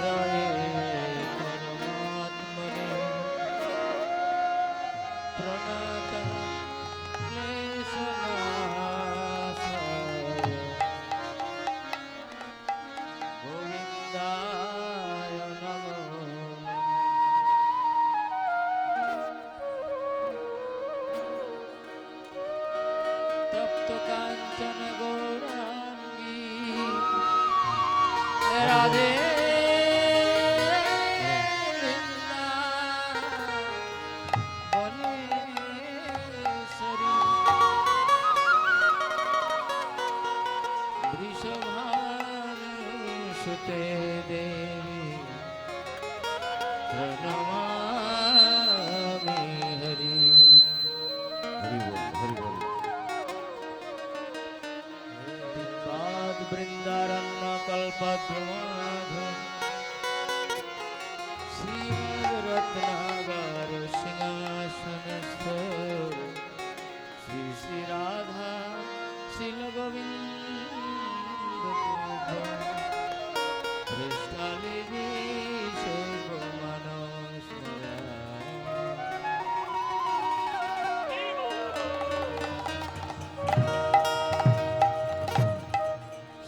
हरये परमात्मने प्रणतः क्लेशनाशाय गोविन्दाय नमो तप्त काञ्चन गौराङ्गी राधे वनेश्वरी वृषभानुसुते देवी प्रणमामि हरि हरि बोल वृंदारण्य कल्पद्रुमाध श्रीमद्रत्नागार सिंहासनस्थ श्री श्री राधा शिल गोविंद पृष्ठालिनी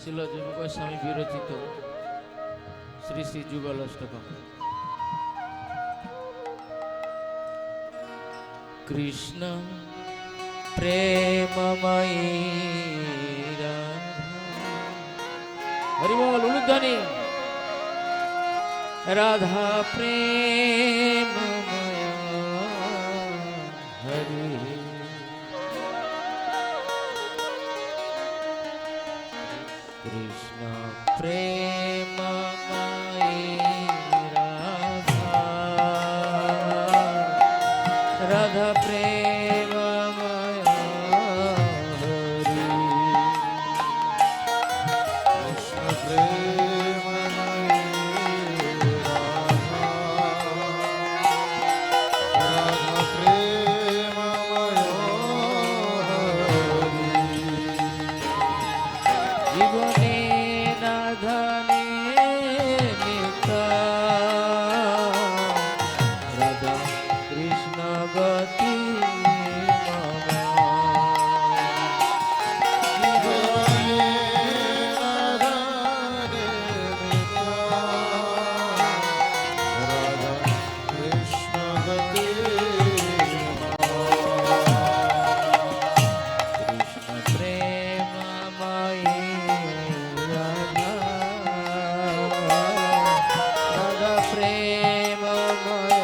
শিল যোগী গোস্বামী বিরচিত শ্রী শ্রী যুগল অষ্টকম। কৃষ্ণ প্রেমময়ী রাধা, হরি বল উলুধ্বনি, রাধা প্রেমময় হরি कृष्ण प्रेममयी राधा, राधा प्रेममय हरि, कृष्ण प्रेममयी राधा, राधा प्रेममय हरि, जीवने नाधने नित्य राधा कृष्ण गति मम, जीवने नाधने नित्य राधा कृष्ण गति कृष्ण प्रेममयी राधा, राधा प्रेममय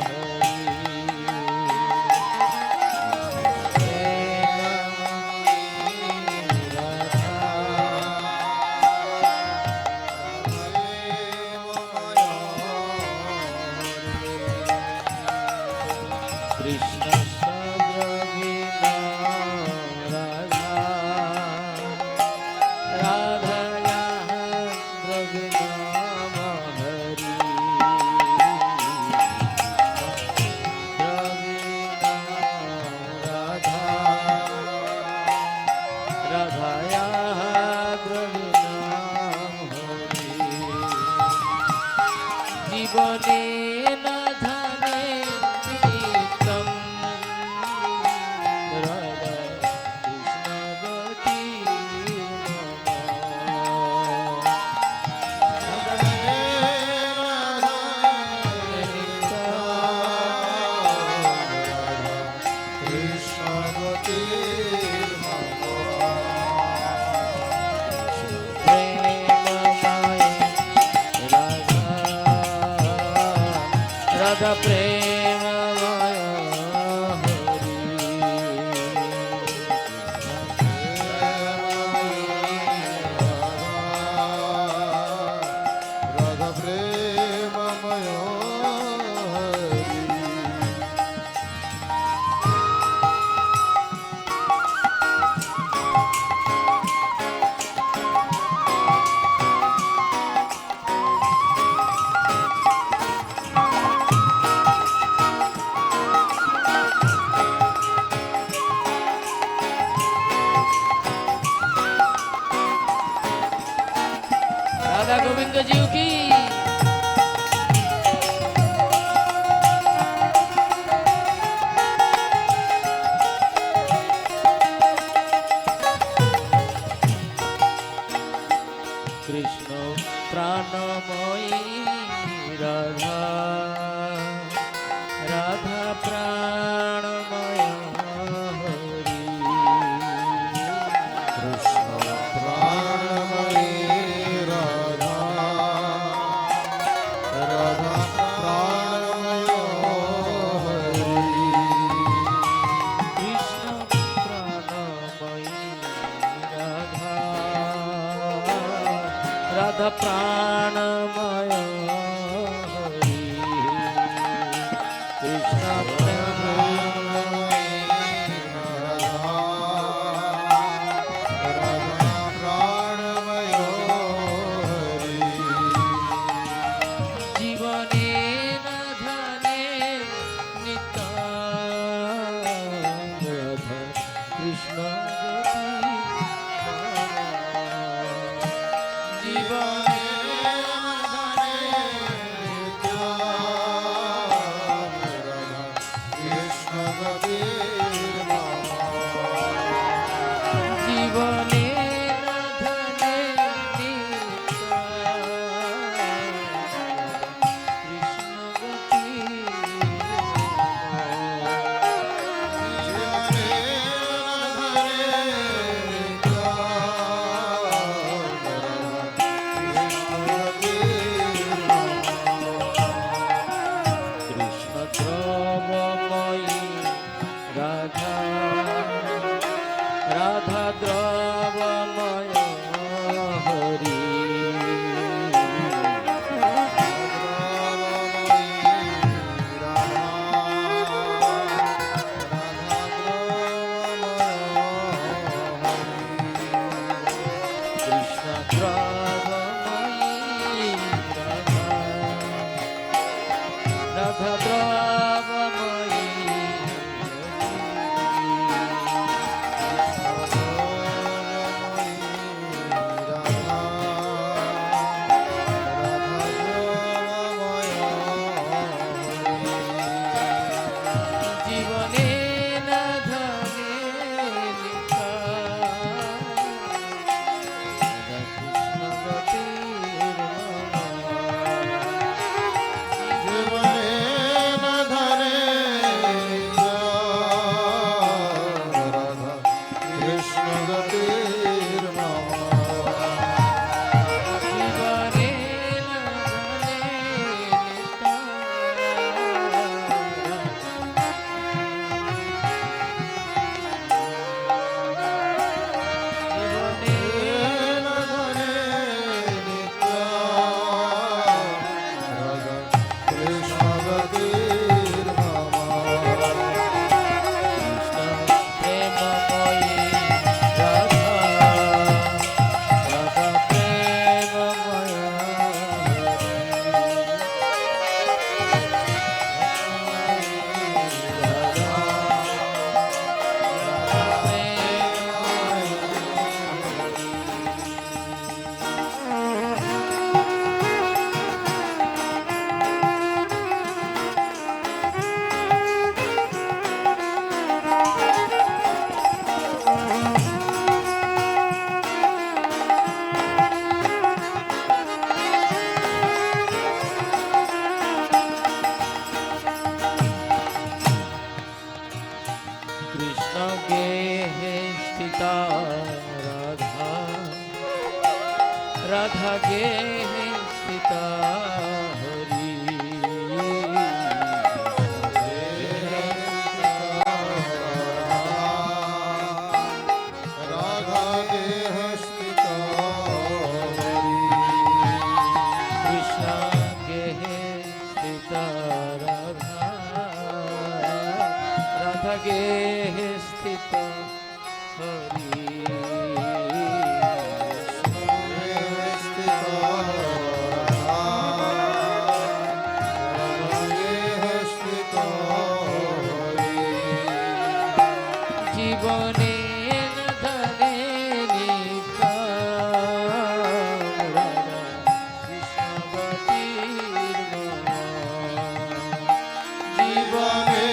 हरि, प्रेममयी राधा, कृष्ण सद्रविना राधा, राधया द्रविणाम हरि, द्रविणा राधा, राधया द्रविणाम हरि, जीवने न धने नित्यं राधा कृष्ण गति राधा प्रेममय हरि, राधा प्रेममय हरि। राधा गोविंद जी की প্রেমময়ী রাধা রাধা প্রাণময় হরি কৃষ্ণ প্রাণময়ী রাধা রাধা প্রাণময় হরি কৃষ্ণ প্রাণময়ী রাধা রাধা প্রাণময় হরি কৃষ্ণ প্রাণময়ী রাধা রাধা প্রাণময় হরি জীবনে ধনে নিত্য রাধা কৃষ্ণ জীবনে জীবনে ধনে কৃষ্ণ গতি কৃষ্ণ দ্রবময়ী রাধা রাধা দ্রবময় হরি কৃষ্ণ দ্রবময়ী রাধা রাধা দ্রবময়ী জীবনে না ধনে লিখা কৃষ্ণ গতির জীবনে না ধনে রাধা কৃষ্ণ গতির জীবনে না কৃষ্ণ গেহে স্থিতা রাধা রাধা গেহে স্থিতা হরি রাধা গেহে স্থিতা হরি কৃষ্ণ গেহে স্থিতা রাধা রাধা গেহে স্থিত হরি জীবনে ধনে নিকা জীবনে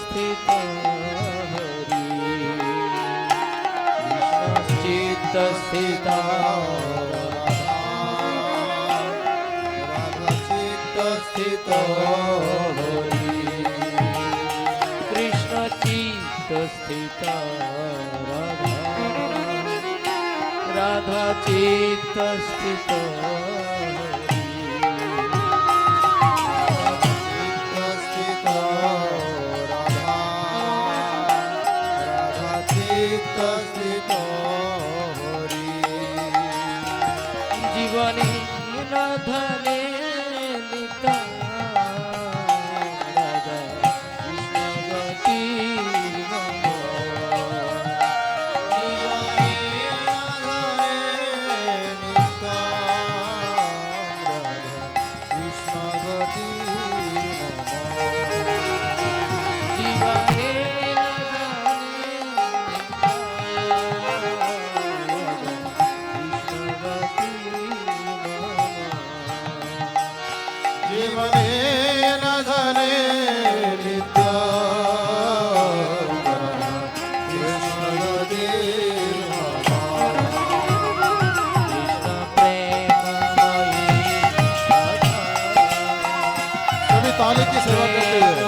স্থিত হরি কৃষ্ণশ্চিত্ত স্থিত স্থিত হরি কৃষ্ণ চিত্ত স্থিত রাধা রাধা চিত্ত স্থিত হরি চিত্ত স্থিত রাধা রাধা চিত্ত স্থিত হরি জীবনে ধনে ताली की सेवा करते हुए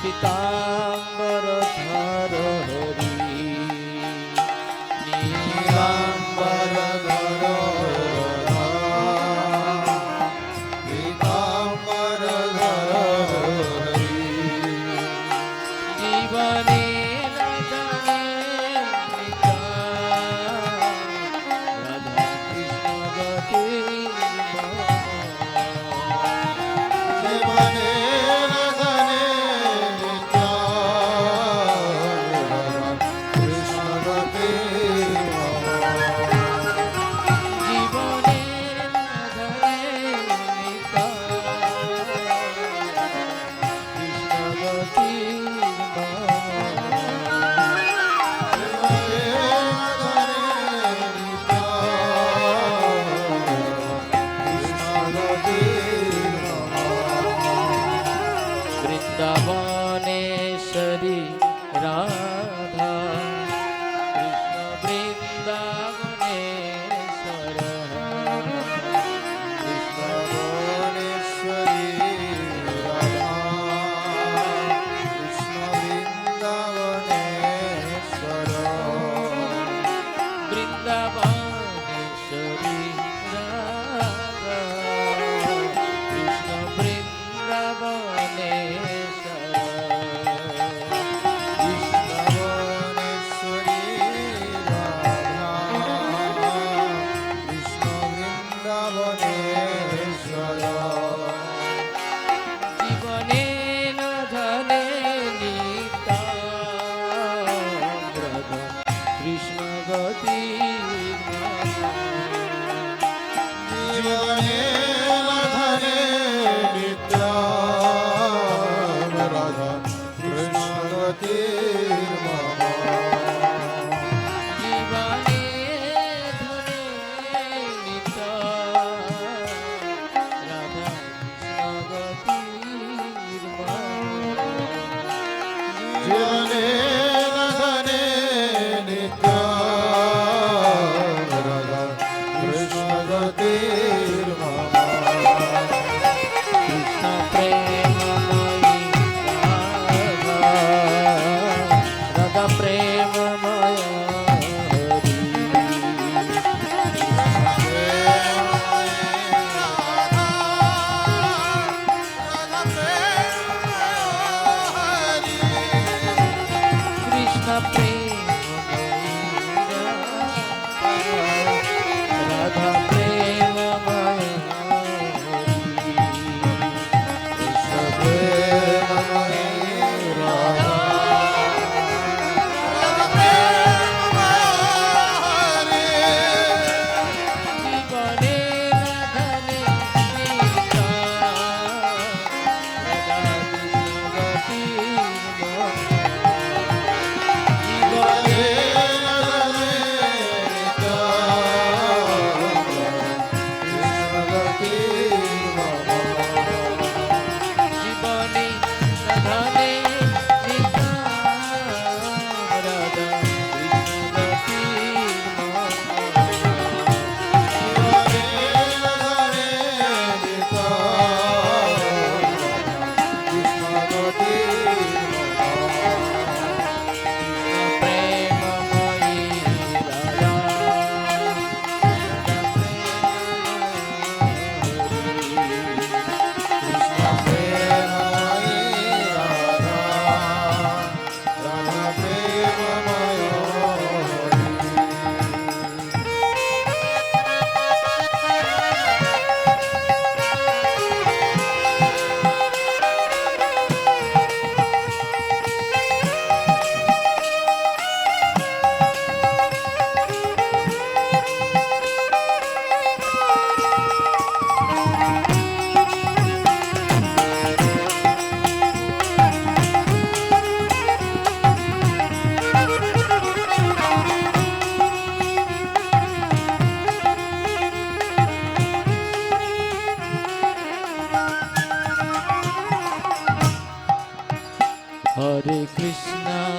पीताम्बर धर हरि नीलाम्बर धर पीताम्बर धर हरि जीवने राधा कृष्ण गति वृंदावनेश्वरी राधा कृष्ण वृंदावनेश्वर वृंदावनेश्वरी राधा कृष्ण वृंदावनेश्वर वृंदावनेश्वरी राधा कृष्ण वृंदावनेश्वर প্রেমময় হরি কৃষ্ণ প্রেমময় রাধা প্রেমময় জীবনে রাধানে সীতা রাধা কৃষ্ণবতী জীবনে জীবনে রাধানে সীতা রাধা কৃষ্ণবতী প্রেমময়ী রাধা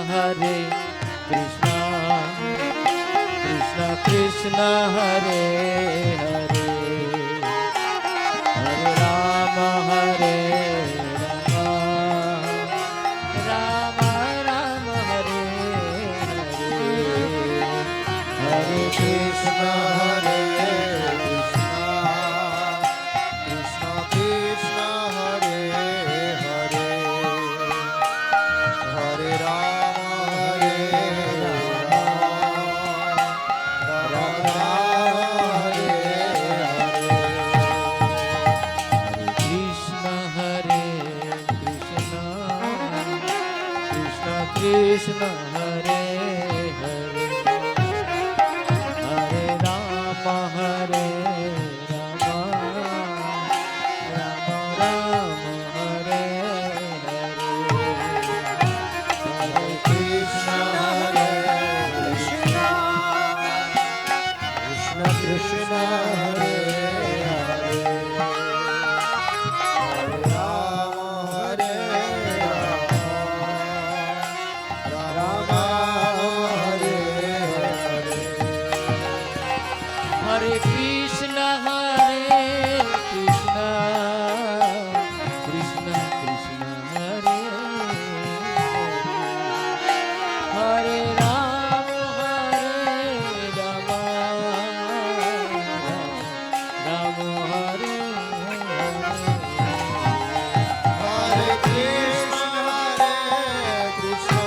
হরে কৃষ্ণ কৃষ্ণ কৃষ্ণ হরে হরে হরে রাম রাম রাম হরে হরে হরে কৃষ্ণ হরে কৃষ্ণ কৃষ্ণ কৃষ্ণ হরে হরে হরে রাম রাম হরে হরে কৃষ্ণ হরে কৃষ্ণ কৃষ্ণ কৃষ্ণ হরে হরে হরে রাম রাম রাম হরে হরে হরে কৃষ্ণ হরে কৃষ্ণ কৃষ্ণ কৃষ্ণ হরে হরে হরে রাম হরে Ram Hare Hare Hare Krishna Krishna Krishna Hare Hare Ram Ram Ram Hare Hare Krishna Krishna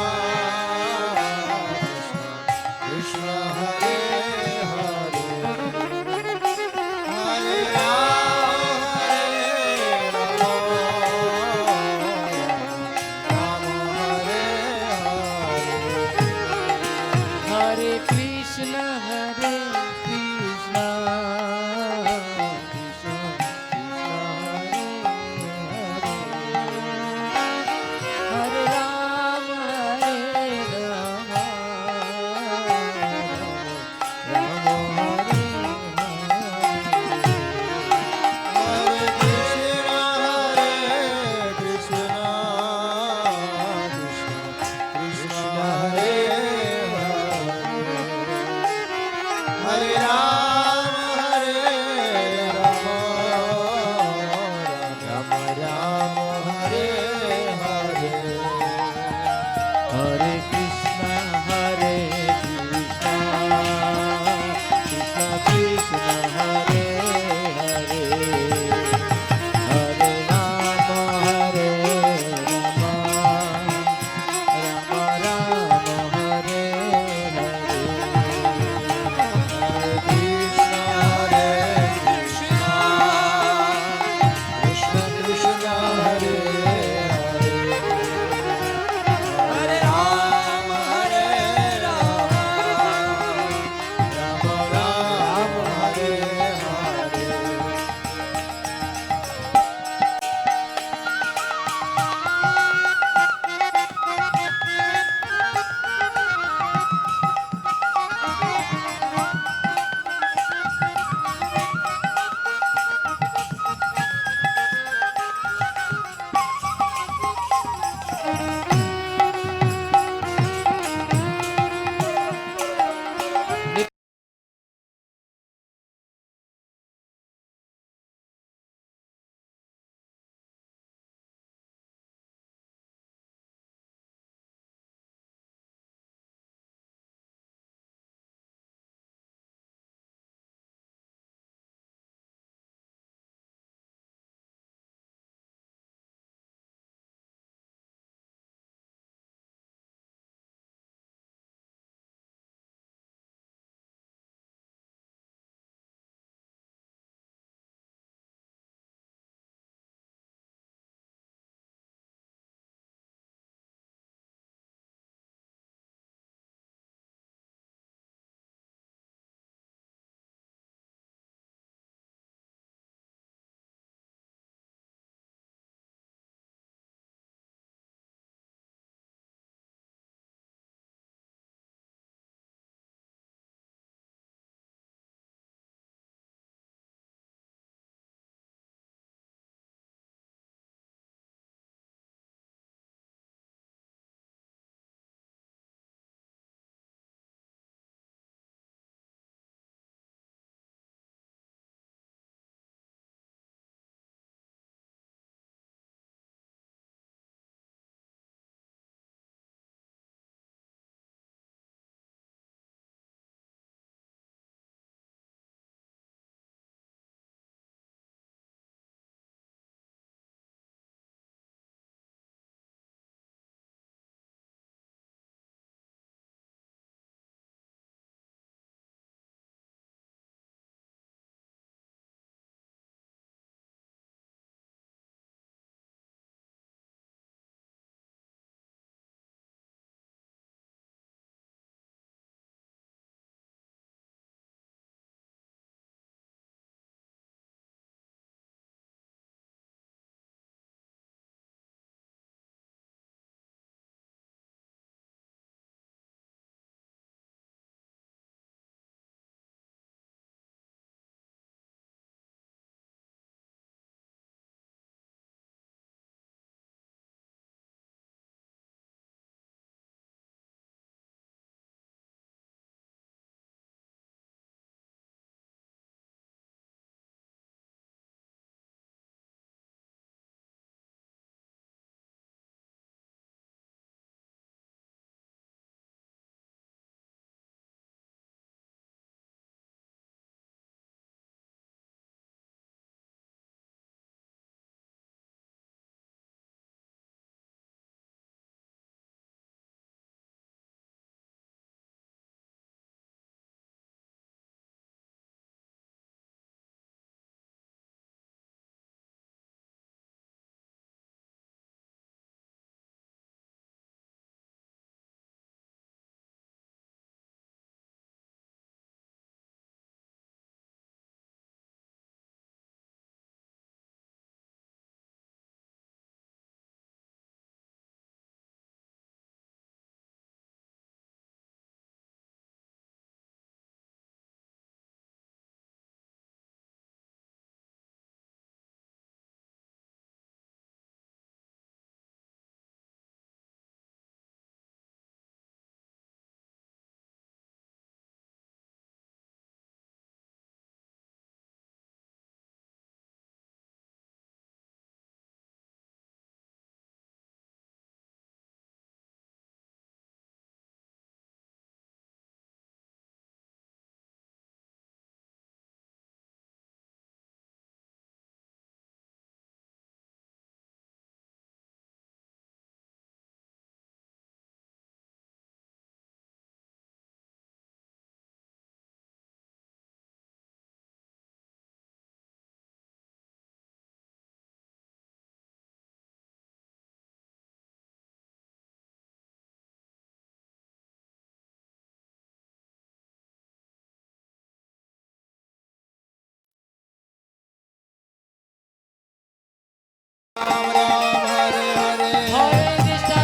Ram Ram Hare Hare Hare Krishna,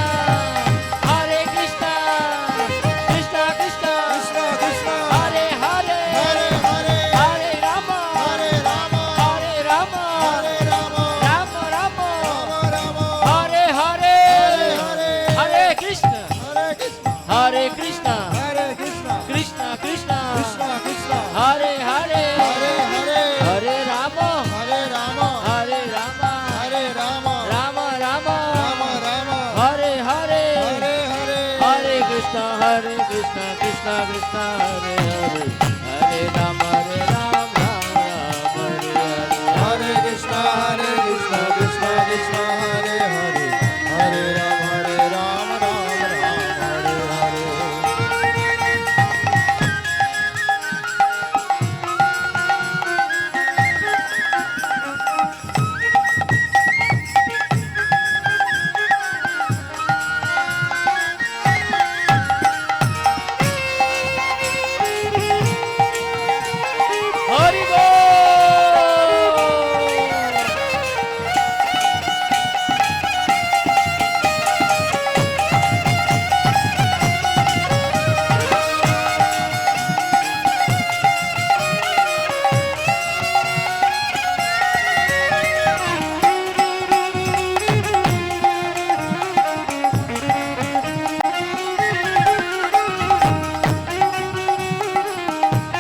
Hare Krishna, Krishna Krishna, Krishna Krishna Hare Hare, Hare Hare Hare Rama, Hare Rama Hare Rama, Hare Rama Rama Rama, Rama Rama Hare Hare, Hare Hare Hare Krishna, Hare Krishna Hare Krishna, Hare Krishna Krishna Krishna, Krishna Krishna Hare Hare, Hare Hare Hare Rama, Hare Rama Hare Rama, Hare Rama Rama Rama, Rama Rama Hare Hare, Hare Hare Hare Krishna, Krishna Krishna, Hare Hare, Hare Rama, Ram Ram, Hare Hare. Hare Krishna Krishna Krishna Hare Hare Hare Ram Ram Hare Hare Hari Bol.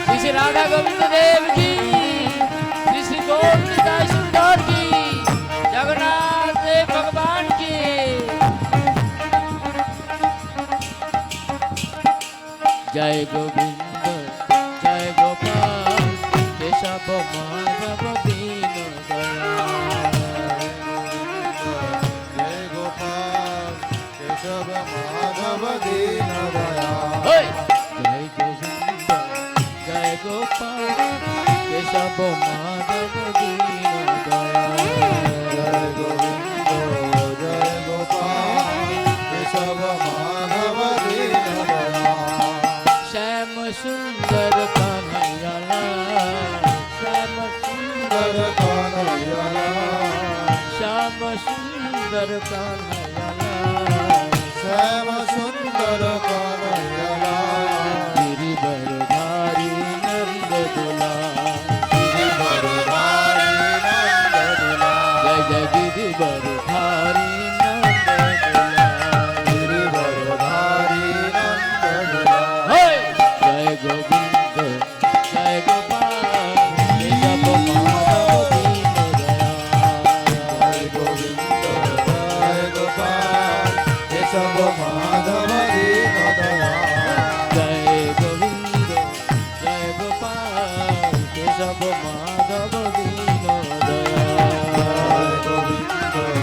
Shri Shri Radha Govind Dev की, श्री श्री गौर निताई सुंदर की, जगन्नाथ देव भगवान की। जय गोविंद जय गोपाल केशव माधव दीन दयाल। जय गोपाल केशव माधव दीन दयाल ओए! जय गोविंद जय गोपाल केशव माधव दीन दयाल। जय गोविंद जय गोपाल केशव माधव दीन दयाल श्याम सुंदर कन्हैया लाल, श्याम सुंदर कन्हैया श्याम सुंदर कन्हैया लाल। श्याम सुंदर कन्हैया गिरिवरधारी नंद दुलार, गिरिवरधारी नंद दुलार जय जय गिरिवरधारी नंद दुलार। गिरिवरधारी नंद दुलार होय! जय गोविंद जय गोपाल केशव माधव दीन दयाल। जय गोविंद जय गोपाल केशव माधव दीन दयाल जय गोविंद जय गोपाल केशव माधव दीन दयाल। जय गोविंद जय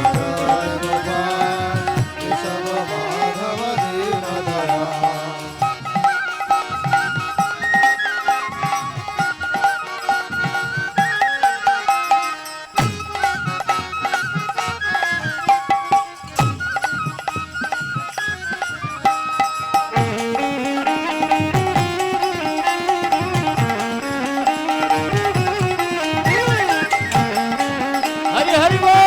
गोपाल केशव माधव दीन दयाल हरि हरि बोल।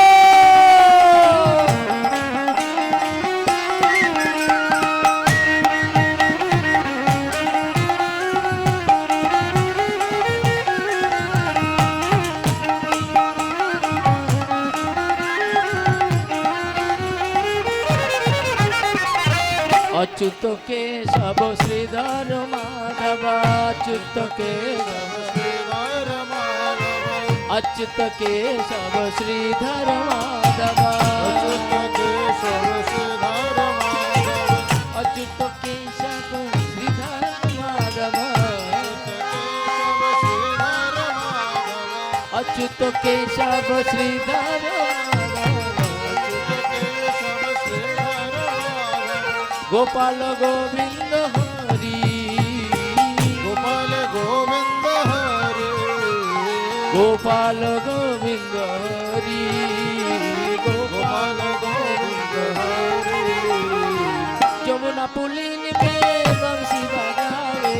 अच्युत केशव श्रीधर माधव, अच्युत केशव श्रीधर माधव अच्युत केशव श्रीधर माधव, अच्युत केशव श्रीधर माधव अच्युत केशव श्रीधर माधव, अच्युत केशव श्रीधर गोपाल गोविंद हरि, गोपाल गोविंद हरे गोपाल गोविंद हरि, गोपाल गोविंद हरे जमुना पुलिन में बंसी बजावे,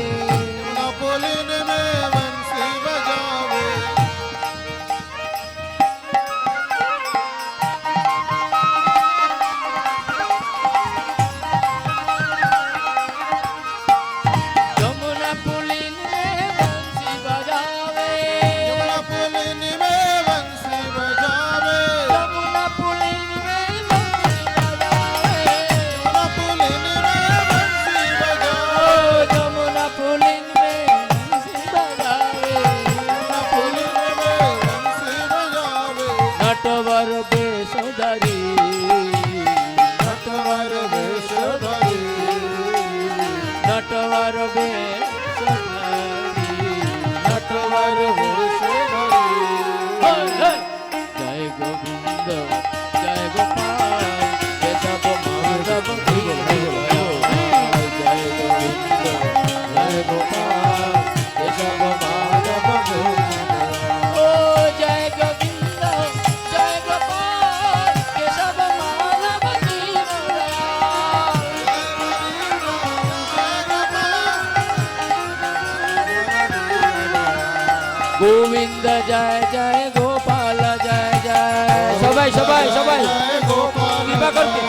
नपुलिन में बंसी बजावे नटवर वेश धरी नटवर वेश धरी जय गोविंद जय गोपाल केशव माधव जय गोविंद जय गोपाल केशव माधव ओ जय गोविंद जय गोपाल केशव माधव गोविंद जय जय गोपाल जय जय सबाई सबाई सबाई कृपा करके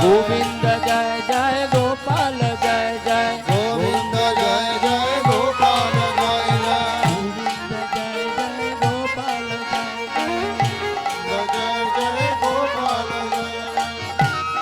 गोविंद जय जय गोपाल जय जय गोविंद जय जय गोपाल जय जय गोविंद जय जय गोपाल जय जय जय जय गोपाल जय जय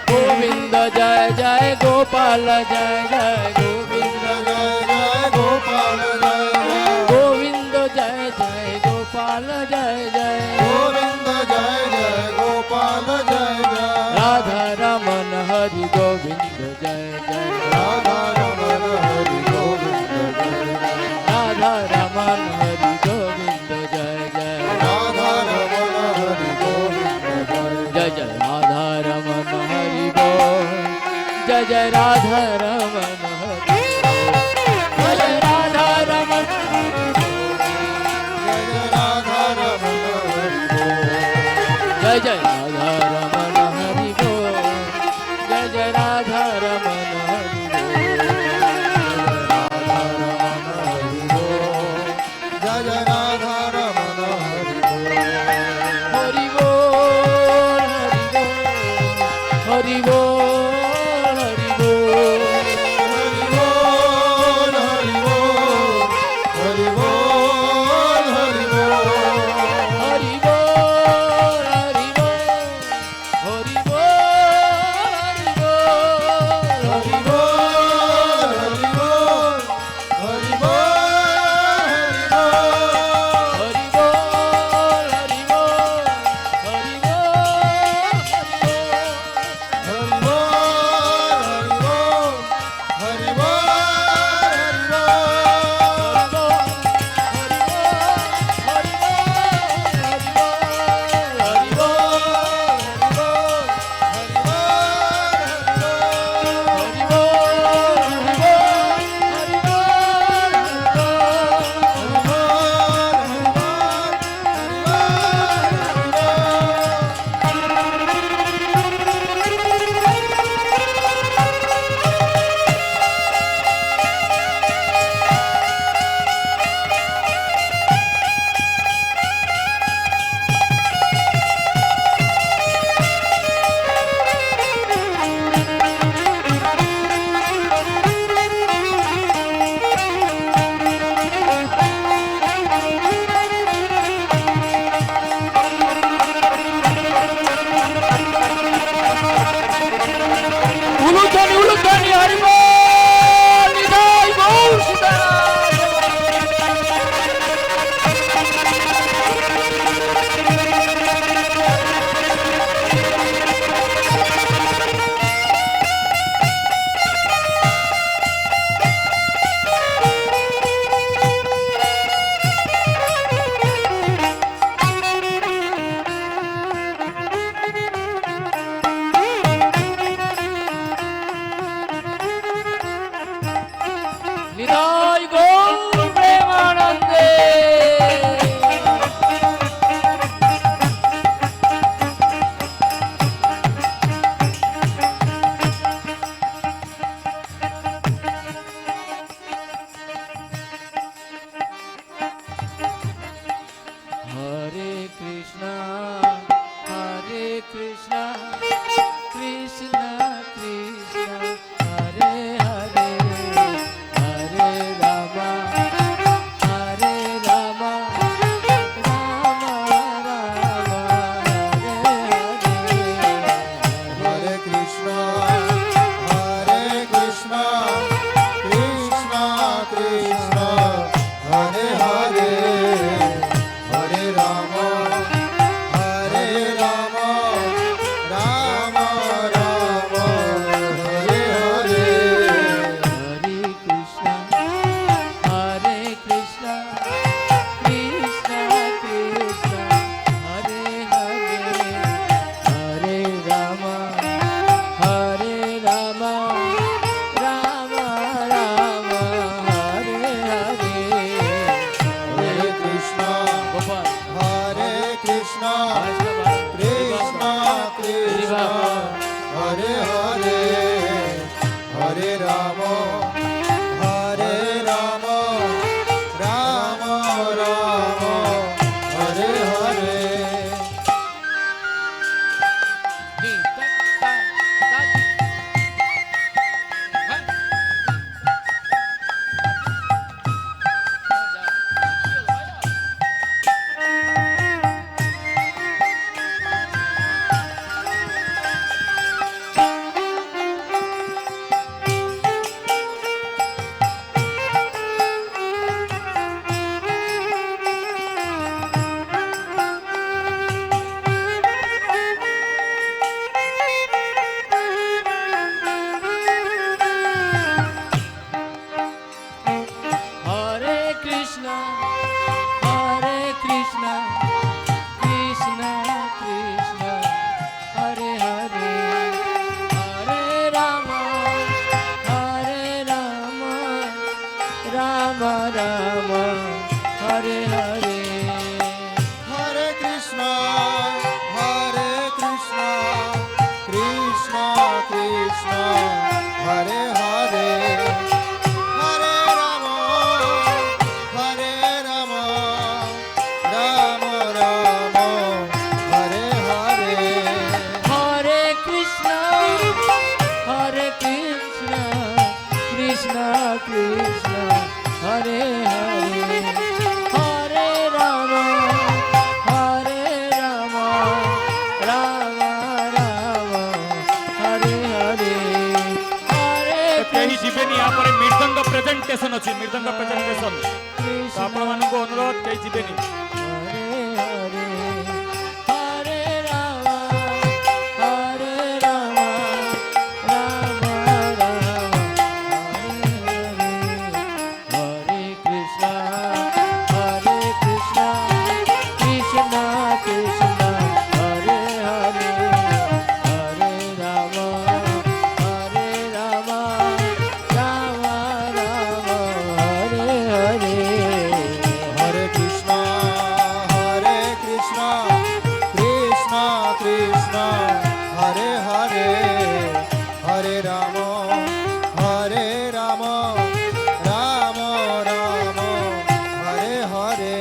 गोविंद जय जय गोपाल जय जय गोविंद जय जय गोपाल जय जय गोविंद जय जय गोपाल जय जय गोविंद जय जय गोपाल जय जय राधा रमन हरि गोविंद जय जय राधा रमण हरि गोविंद जय जय राधा रमन हरि गोविंद जय जय राधा रमण हरि गोविंद जय जय जय राधा रमन हरि बोल जय जय राधा रमन हरि बोल जय राधा रमन जय जय राधा रमण हरि बोल जय जय राधा रमन हरि बोल जय जय राधा रमन हरि बोल जय जय राधा रमण हरि हरि बोल बोल हरि बोल हरि बोल हरि बोल हरि बोल हरि बोल हरि बोल हरि बोल हरि बोल हरि बोल हरि बोल हरि बोल हरि बोल हरि बोल हरि बोल Hare Krishna, Krishna Krishna, Hare Hare, Hare Rama, Hare Rama, Rama Rama, Hare Hare. Hare Krishna, Krishna Krishna, Hare Hare, Hare Rama, Rama Rama, Hare Hare. Hare Krishna, Krishna Krishna, Hare Hare, Hare Rama, Rama Rama, Hare Hare, Hare କେହି ଯିବେନି ୟା ପରେ ମୃଦଙ୍ଗ presentation ଅଛି ମୃଦଙ୍ଗ presentation ତ Krishna, ଆପଣମାନଙ୍କୁ ଅନୁରୋଧ କେହି ଯିବେନି Hare Hare, Hare Rama, Rama Rama, Hare Hare, Hare Krishna, Krishna Krishna, Hare Hare, Hare Rama, Rama Rama, Hare Hare. Hare Krishna, Krishna Krishna, Hare Hare, Hare Rama, Rama Rama, Hare Hare.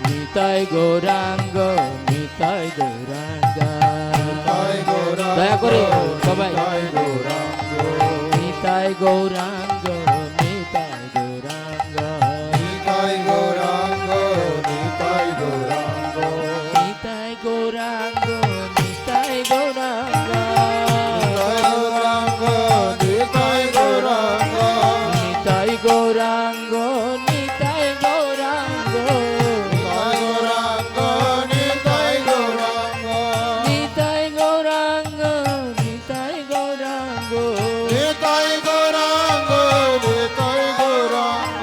Nitai Gauranga, Nitai Gauranga, দয়া করে সবাই নিতাই গৌরাঙ্গ, নিতাই গৌরাঙ্গ, নিতাই গৌরাঙ্গ, নিতাই গৌরাঙ্গ, নিতাই গৌরাঙ্গ, নিতাই গৌরাঙ্গ, নিতাই গৌরাঙ্গ, নিতাই গৌরাঙ্গ, নিতাই গৌরাঙ্গ, নিতাই গৌরাঙ্গ, নিতাই গৌরাঙ্গ, নিতাই গৌরাঙ্গ, নিতাই গৌরাঙ্গ,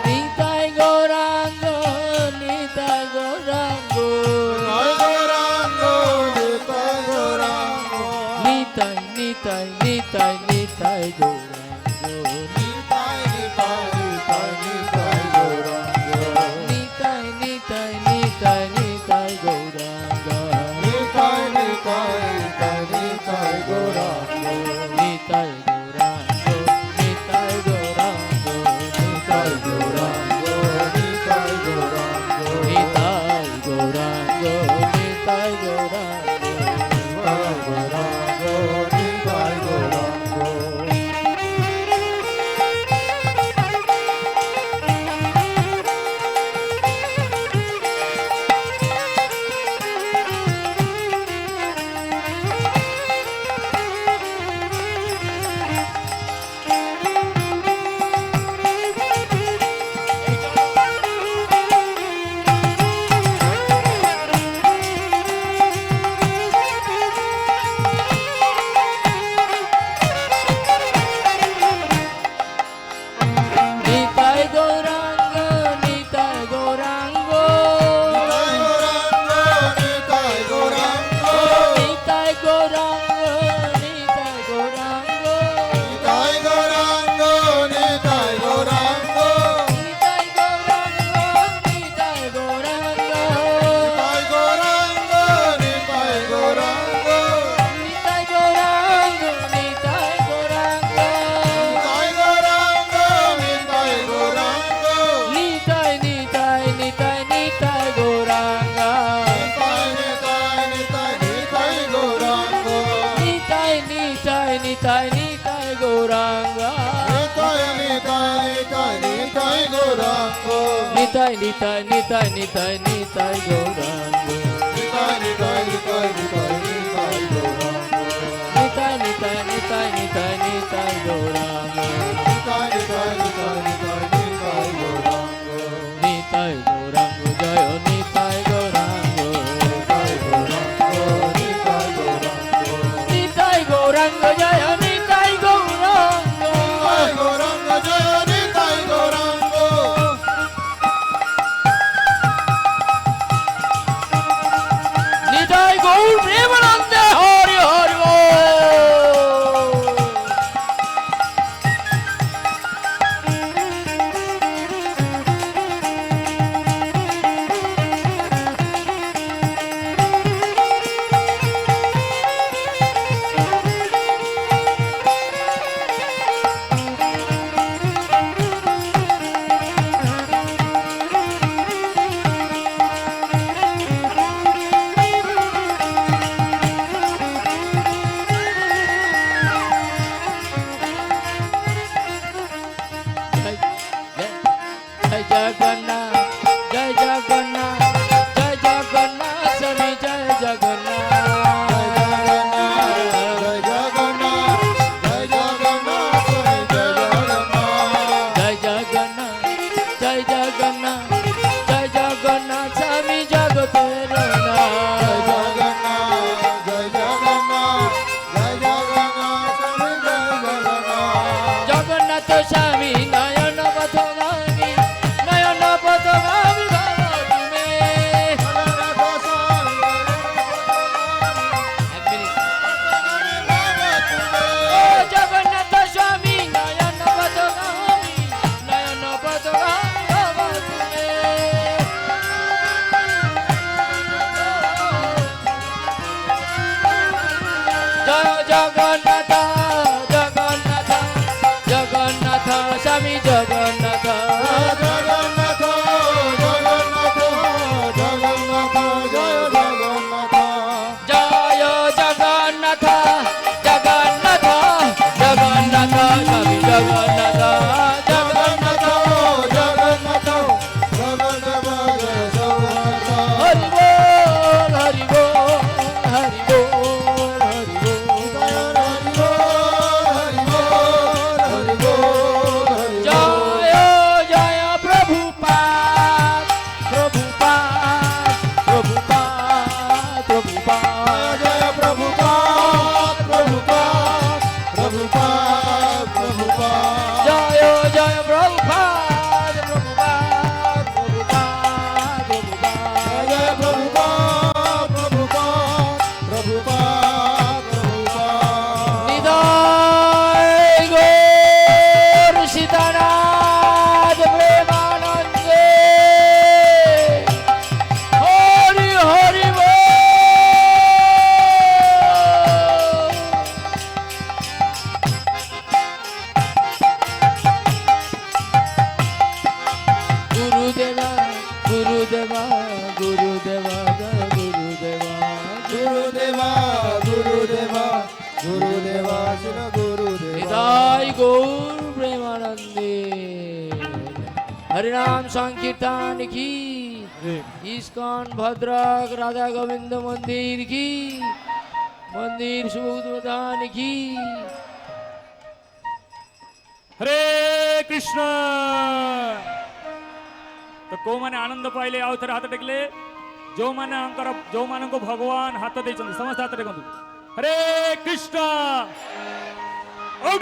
নিতাই গৌরাঙ্গ, নিতাই গৌরাঙ্গ, নিতাই গৌরাঙ্গ, নিতাই নিতাই নিতাই নিতাই গৌরাঙ্গ, নিতাই নিতাই নিতাই নিতাই গৌরাঙ্গ, নিতাই গৌরাঙ্গ, নিতাই গৌরাঙ্গ, নিতাই গৌরাঙ্গ, নিতাই গৌরাঙ্গ, নিতাই গৌরাঙ্গ, নিতাই গৌরাঙ্গ, নিতাই গৌরাঙ্গ। নিতাই নিতাই গৌরাঙ্গ নিতাই নিতাই নিতাই নিতাই গৌরাঙ্গ নিতাই নিতাই নিতাই নিতাই নিতাই গৌরাঙ্গ নিতাই নিতাই নিতাই নিতাই নিতাই গৌরাঙ্গ নিতাই নিতাই নিতাই নিতাই নিতাই গৌরাঙ্গ নিতাই নিতাই নিতাই নিতাই নিতাই গৌরাঙ্গ নিতাই গৌরাঙ্গ জয় নিতাই গৌরাঙ্গ নিতাই গৌরাঙ্গ নিতাই গৌরাঙ্গ নিতাই গৌরাঙ্গ জয় নিতাই গৌরাঙ্গ নিতাই গৌরাঙ্গ জয় নিতাই গৌরাঙ্গ নিতাই গৌর প্রেমানন্দে হরি হরি বল। জয় জগন্নাথ জয় জগন্নাথ জয় জগন্নাথ স্বামী জয় জগন্নাথ জয় জগন্নাথ জয় জগন্নাথ জয় জগন্নাথ জয় জগন্নাথ জয় জগন্নাথ জয় জগন্নাথ স্বামী জগতের জয় নাথ। জগন্নাথ জয় জগন্নাথ জয় জগন্নাথ স্বামী জয় জগন্নাথ জগন্নাথ স্বামী নয়ন পথগামী নয়ন পথগামী বাবা তুমি। এক মিনিট। ও জগন্নাথ স্বামী নয়ন পথগামী নয়ন পথগামী বাবা তুমি। জয় জগন্নাথ জগন্নাথ জগন্নাথ স্বামী জগন্নাথ জগন্নাথ জগন্নাথ জগন্নাথ জয় জগন্নাথ জয় জগন্নাথ জগন্নাথ জগন্নাথ স্বামী জগন্নাথ জগন্নাথ জগন্নাথ জগন্নাথ জয় জগন্নাথ হরি বল হরি বল হরি বল হরি বল। জয় জয় প্রভুপাদ প্রভুপাদ প্রভুপাদ প্রভুপাদ জয় জয় প্রভুপাদ প্রভুপাদ প্রভুপাদ প্রভুপাদ নিতাই গৌর সীতানাথ প্রেমানন্দে হরি হরি বল। গুরুদেবা গুরুদেবা গুরুদেবা জয় গুরুদেবা নিতাই গৌর প্রেমানন্দে হরিনাম সংকীর্তন কি ইস্কন ভদ্রক রাধা গোবিন্দ মন্দির কি মন্দির শুভ উদ্বোধন কি। ହରେ କୃଷ୍ଣ ତ କୋଉମାନେ ଆନନ୍ଦ ପାଇଲେ ଆଉ ଥରେ ହାତ ଟେକିଲେ ଯୋଉମାନଙ୍କୁ ଭଗବାନ ହାତ ଦେଇଛନ୍ତି ସମସ୍ତେ ହାତ ଟେକନ୍ତୁ ହରେ କୃଷ୍ଣ